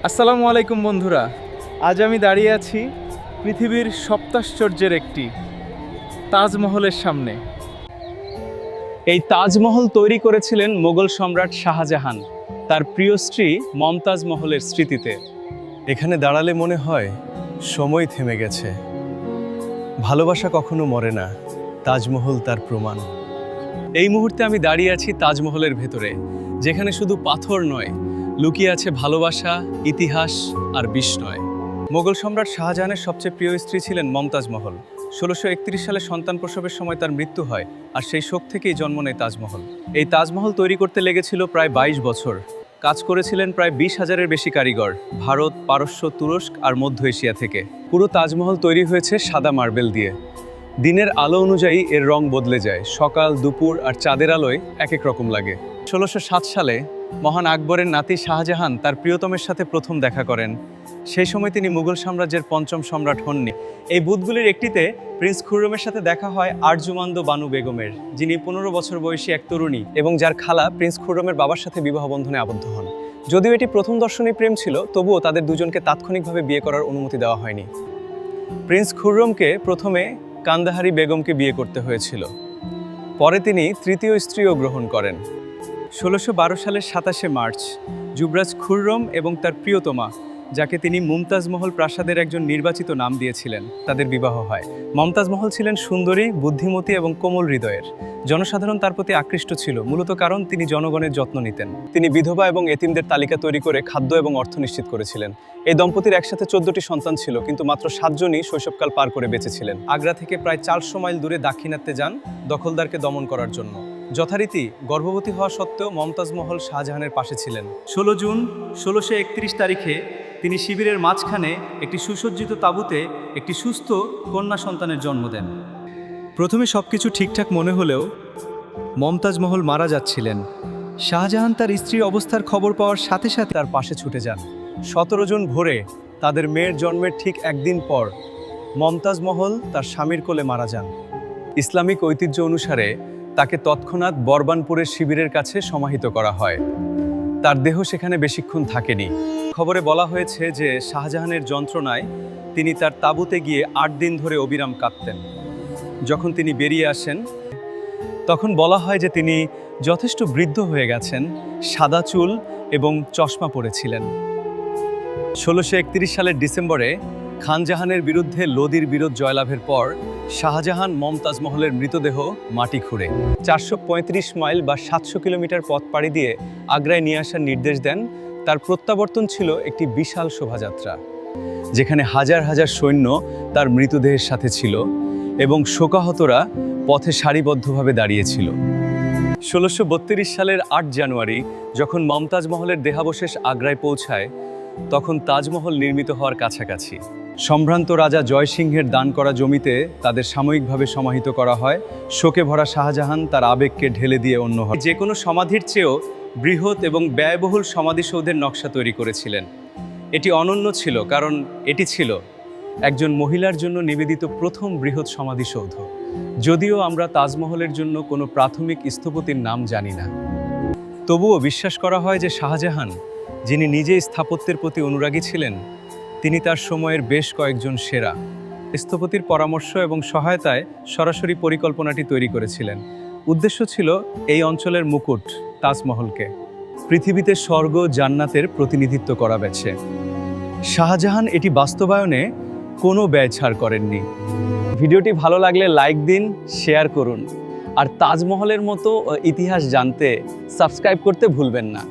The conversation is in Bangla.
আসসালামু আলাইকুম বন্ধুরা। আজ আমি দাঁড়িয়ে আছি পৃথিবীর সপ্তাশ্চর্যের একটি তাজমহলের সামনে। এই তাজমহল তৈরি করেছিলেন মোগল সম্রাট শাহজাহান তার প্রিয় স্ত্রী মমতাজ মহলের স্মৃতিতে। এখানে দাঁড়ালে মনে হয় সময় থেমে গেছে। ভালোবাসা কখনো মরে না, তাজমহল তার প্রমাণ। এই মুহূর্তে আমি দাঁড়িয়ে আছি তাজমহলের ভেতরে, যেখানে শুধু পাথর নয়, লুকিয়ে আছে ভালোবাসা, ইতিহাস আর বিস্ময়। মোগল সম্রাট শাহজাহানের সবচেয়ে প্রিয় স্ত্রী ছিলেন মমতাজ মহল। ১৬৩১ সালে সন্তান প্রসবের সময় তার মৃত্যু হয়, আর সেই শোক থেকেই জন্ম নেয় তাজমহল। এই তাজমহল তৈরি করতে লেগেছিল প্রায় ২২ বছর। কাজ করেছিলেন প্রায় ২০,০০০-এর বেশি কারিগর, ভারত, পারস্য, তুরস্ক আর মধ্য এশিয়া থেকে। পুরো তাজমহল তৈরি হয়েছে সাদা মার্বেল দিয়ে। দিনের আলো অনুযায়ী এর রং বদলে যায়, সকাল, দুপুর আর চাঁদের আলোয় এক এক রকম লাগে। ১৬০৭ সালে মহান আকবরের নাতি শাহজাহান তার প্রিয়তমের সাথে প্রথম দেখা করেন। সেই সময় তিনি মুঘল সাম্রাজ্যের পঞ্চম সম্রাট হননি। এই বুথগুলির একটিতে প্রিন্স খুররমের সাথে দেখা হয় আরজুমান্দ বানু বেগমের, যিনি ১৫ বছর বয়সী এক তরুণী এবং যার খালা প্রিন্স খুররমের বাবার সাথে বিবাহ বন্ধনে আবদ্ধ হন। যদিও এটি প্রথম দর্শনী প্রেম ছিল, তবুও তাদের দুজনকে তাৎক্ষণিকভাবে বিয়ে করার অনুমতি দেওয়া হয়নি। প্রিন্স খুররমকে প্রথমে কান্দাহারি বেগমকে বিয়ে করতে হয়েছিল। পরে তিনি তৃতীয় স্ত্রীও গ্রহণ করেন। ১৬১২ সালের ২৭শে মার্চ যুবরাজ খুররম এবং তার প্রিয়তমা, যাকে তিনি মুমতাজ মহল প্রাসাদের একজন নির্বাচিত নাম দিয়েছিলেন, তাদের বিবাহ হয়। মমতাজ মহল ছিলেন সুন্দরী, বুদ্ধিমতী এবং কোমল হৃদয়ের। জনসাধারণ তার প্রতি আকৃষ্ট ছিল, মূলত কারণ তিনি জনগণের যত্ন নিতেন। তিনি বিধবা এবং এতিমদের তালিকা তৈরি করে খাদ্য এবং অর্থ নিশ্চিত করেছিলেন। এই দম্পতির একসাথে ১৪টি সন্তান ছিল, কিন্তু মাত্র ৭ জনই শৈশবকাল পার করে বেঁচেছিলেন। আগ্রা থেকে প্রায় ৪০০ মাইল দূরে দাক্ষিণাত্যে যান দখলদারকে দমন করার জন্য। যথারীতি গর্ভবতী হওয়া সত্ত্বেও মমতাজ মহল শাহজাহানের পাশে ছিলেন। ১৬ জুন ১৬৩১ তারিখে তিনি শিবিরের মাঝখানে একটি সুসজ্জিত তাঁবুতে একটি সুস্থ কন্যা সন্তানের জন্ম দেন। প্রথমে সবকিছু ঠিকঠাক মনে হলেও মমতাজ মহল মারা যাচ্ছিলেন। শাহজাহান তার স্ত্রীর অবস্থার খবর পাওয়ার সাথে সাথে তার পাশে ছুটে যান। ১৭ জুন ভোরে তাদের মেয়ের জন্মের ঠিক একদিন পর মমতাজ মহল তার স্বামীর কোলে মারা যান। ইসলামিক ঐতিহ্য অনুসারে তাকে তৎক্ষণাৎ বরবানপুরের শিবিরের কাছে সমাহিত করা হয়। তার দেহ সেখানে বেশিক্ষণ থাকেনি। খবরে বলা হয়েছে যে শাহজাহানের যন্ত্রণায় তিনি তার তাঁবুতে গিয়ে ৮ দিন ধরে অবিরাম কাঁদতেন। যখন তিনি বেরিয়ে আসেন, তখন বলা হয় যে তিনি যথেষ্ট বৃদ্ধ হয়ে গেছেন, সাদা চুল এবং চশমা পরেছিলেন। ১৬৩১ সালের ডিসেম্বরে খানজাহানের বিরুদ্ধে লোদির বিরোধ জয়লাভের পর শাহজাহান মমতাজ মহলের মৃতদেহ মাটি খুঁড়ে ৪৩৫ মাইল বা ৭০০ কিলোমিটার পথ পাড়ি দিয়ে আগ্রায় নিয়ে আসার নির্দেশ দেন। তার প্রত্যাবর্তন ছিল একটি বিশাল শোভাযাত্রা, যেখানে হাজার হাজার সৈন্য তার মৃতদেহের সাথে ছিল এবং শোকাহতরা পথে সারিবদ্ধভাবে দাঁড়িয়েছিল। ১৬৩২ সালের ৮ জানুয়ারি যখন মমতাজ মহলের দেহাবশেষ আগ্রায় পৌঁছায়, তখন তাজমহল নির্মিত হওয়ার কাছাকাছি। সম্ভ্রান্ত রাজা জয়সিংহের দান করা জমিতে তাদের সাময়িকভাবে সমাহিত করা হয়। শোকে ভরা শাহজাহান তার আবেগকে ঢেলে দিয়ে অন্য হয়। যে কোনো সমাধির চেয়েও বৃহৎ এবং ব্যয়বহুল সমাধিসৌধের নকশা তৈরি করেছিলেন। এটি অনন্য ছিল কারণ এটি ছিল একজন মহিলার জন্য নিবেদিত প্রথম বৃহৎ সমাধিসৌধ। যদিও আমরা তাজমহলের জন্য কোনো প্রাথমিক স্থপতির নাম জানি না, তবুও বিশ্বাস করা হয় যে শাহজাহান, যিনি নিজেই স্থাপত্যের প্রতি অনুরাগী ছিলেন, তিনি তার সময়ের বেশ কয়েকজন সেরা স্থপতির পরামর্শ এবং সহায়তায় সরাসরি পরিকল্পনাটি তৈরি করেছিলেন। উদ্দেশ্য ছিল এই অঞ্চলের মুকুট তাজমহলকে পৃথিবীতে স্বর্গ জান্নাতের প্রতিনিধিত্ব করা গেছে। শাহজাহান এটি বাস্তবায়নে কোনো ব্যয় ছাড় করেননি। ভিডিওটি ভালো লাগলে লাইক দিন, শেয়ার করুন, আর তাজমহলের মতো ইতিহাস জানতে সাবস্ক্রাইব করতে ভুলবেন না।